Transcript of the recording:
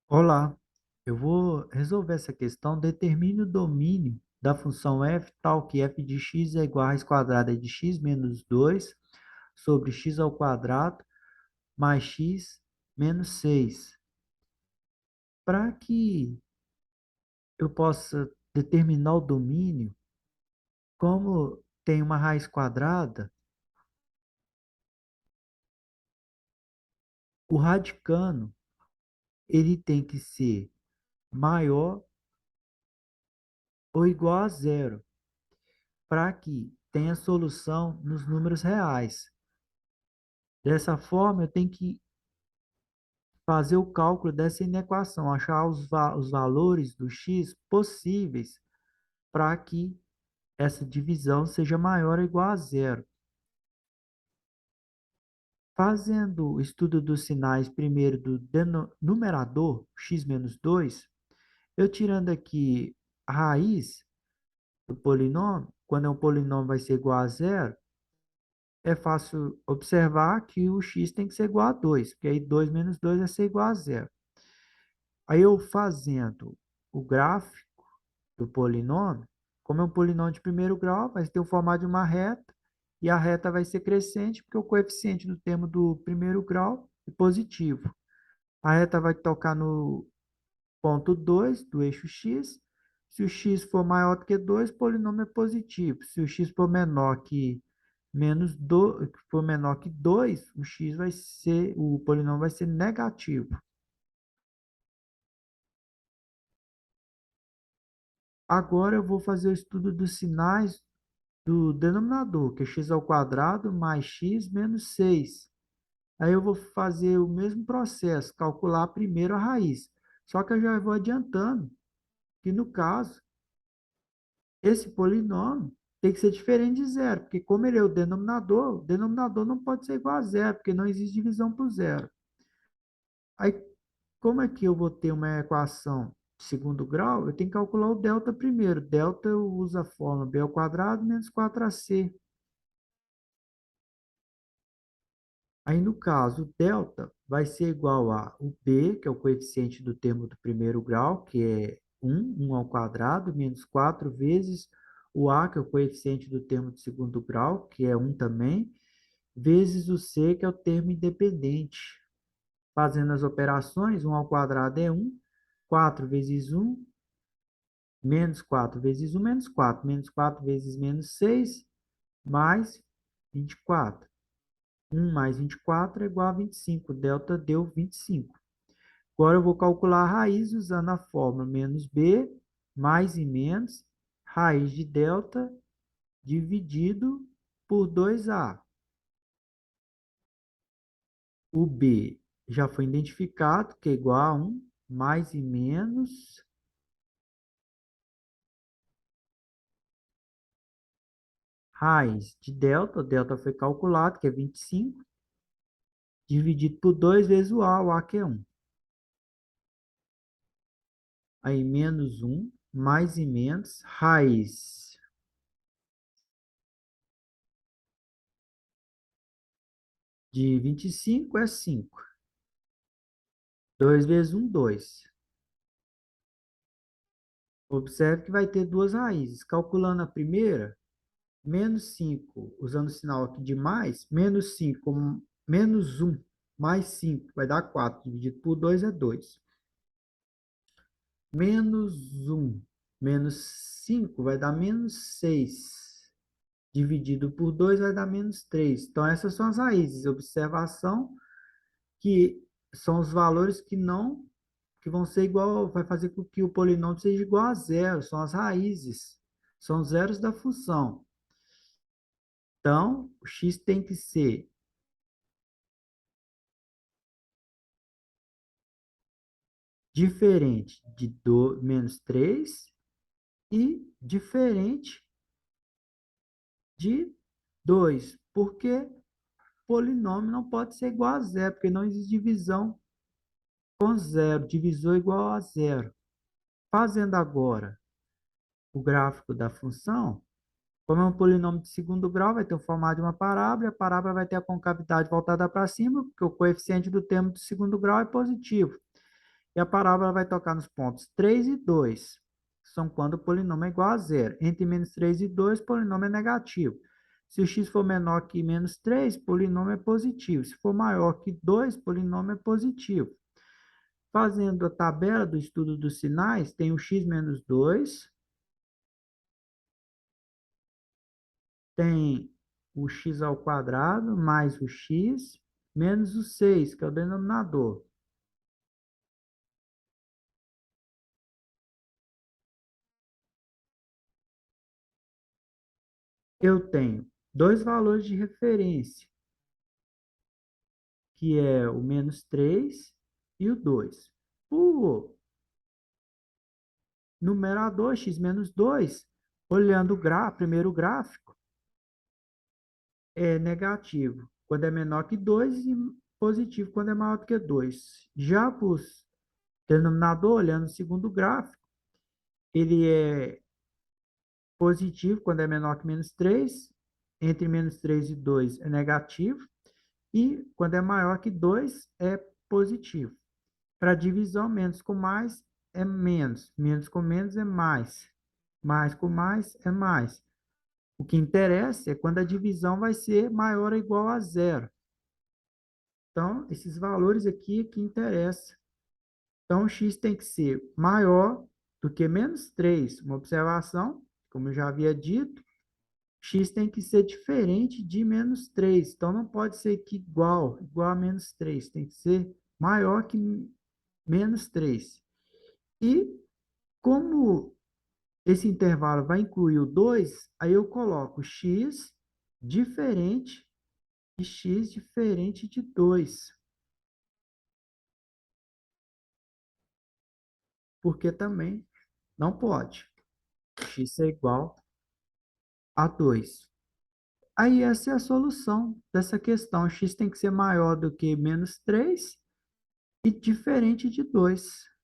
Olá, eu vou resolver essa questão. Determine o domínio da função f tal que f de x é igual a raiz quadrada de x menos 2 sobre x ao quadrado mais x menos 6. Para que eu possa determinar o domínio, como tem uma raiz quadrada, o radicando ele tem que ser maior ou igual a zero, para que tenha solução nos números reais. Dessa forma, eu tenho que fazer o cálculo dessa inequação, achar os valores do x possíveis para que essa divisão seja maior ou igual a zero. Fazendo o estudo dos sinais primeiro do numerador, x menos 2, eu tirando aqui a raiz do polinômio, quando é um polinômio vai ser igual a zero, é fácil observar que o x tem que ser igual a 2, porque aí 2 menos 2 vai ser igual a zero. Aí eu fazendo o gráfico do polinômio, como é um polinômio de primeiro grau, vai ter o formato de uma reta, e a reta vai ser crescente, porque o coeficiente do termo do primeiro grau é positivo. A reta vai tocar no ponto 2 do eixo x. Se o x for maior do que 2, o polinômio é positivo. Se o x for menor que menos 2, for menor que 2, o polinômio vai ser negativo. Agora eu vou fazer o estudo dos sinais do denominador, que é x ao quadrado mais x menos 6. Aí eu vou fazer o mesmo processo, calcular primeiro a raiz. Só que eu já vou adiantando que, no caso, esse polinômio tem que ser diferente de zero, porque como ele é o denominador não pode ser igual a zero, porque não existe divisão por zero. Aí, como é que eu vou ter uma equação de segundo grau? Eu tenho que calcular o delta primeiro. Delta eu uso a fórmula b ao quadrado menos 4ac. Aí, no caso, o delta vai ser igual a o b, que é o coeficiente do termo do primeiro grau, que é 1 ao quadrado, menos 4 vezes o a, que é o coeficiente do termo do segundo grau, que é 1 também, vezes o c, que é o termo independente. Fazendo as operações, 1 ao quadrado é 1, 4 vezes 1, menos 4 vezes 1, menos 4 vezes menos 6, mais 24. 1 mais 24 é igual a 25. Delta deu 25. Agora eu vou calcular a raiz usando a fórmula menos b, mais e menos, raiz de delta dividido por 2a. O b já foi identificado, que é igual a 1, mais e menos, raiz de delta, o delta foi calculado, que é 25, dividido por 2 vezes o a que é 1. Aí menos 1, mais e menos, raiz de 25 é 5. 2 vezes 1, 2. Observe que vai ter duas raízes. Calculando a primeira, menos 5, usando o sinal aqui de mais, menos 5, menos 1, mais 5, vai dar 4. Dividido por 2 é 2. Menos 1, menos 5 vai dar menos 6. Dividido por 2 vai dar menos 3. Então, essas são as raízes. Observação que são os valores que vão ser igual, vai fazer com que o polinômio seja igual a zero, são as raízes, são os zeros da função. Então, o x tem que ser diferente de menos 3 e diferente de 2, porque polinômio não pode ser igual a zero, porque não existe divisão com zero, divisor igual a zero. Fazendo agora o gráfico da função, como é um polinômio de segundo grau, vai ter o formato de uma parábola, e a parábola vai ter a concavidade voltada para cima, porque o coeficiente do termo do segundo grau é positivo. E a parábola vai tocar nos pontos 3 e 2. São quando o polinômio é igual a zero. Entre menos 3 e 2, o polinômio é negativo. Se o x for menor que menos 3, o polinômio é positivo. Se for maior que 2, o polinômio é positivo. Fazendo a tabela do estudo dos sinais, tem o x menos 2, tem o x ao quadrado mais o x menos o 6, que é o denominador. Eu tenho dois valores de referência, que é o menos 3 e o 2. O numerador x menos 2, olhando primeiro gráfico, é negativo quando é menor que 2 e positivo quando é maior do que 2. Já para o denominador, olhando o segundo gráfico, ele é positivo quando é menor que menos 3, entre menos 3 e 2 é negativo, e quando é maior que 2 é positivo. Para divisão, menos com mais é menos, menos com menos é mais com mais é mais. O que interessa é quando a divisão vai ser maior ou igual a zero. Então, esses valores aqui é que interessam. Então, x tem que ser maior do que menos 3. Uma observação, como eu já havia dito, x tem que ser diferente de menos 3. Então, não pode ser que igual a menos 3. Tem que ser maior que menos 3. E como esse intervalo vai incluir o 2, aí eu coloco x diferente de x diferente de 2, porque também não pode x ser igual a 2. Aí essa é a solução dessa questão. X tem que ser maior do que menos 3 e diferente de 2.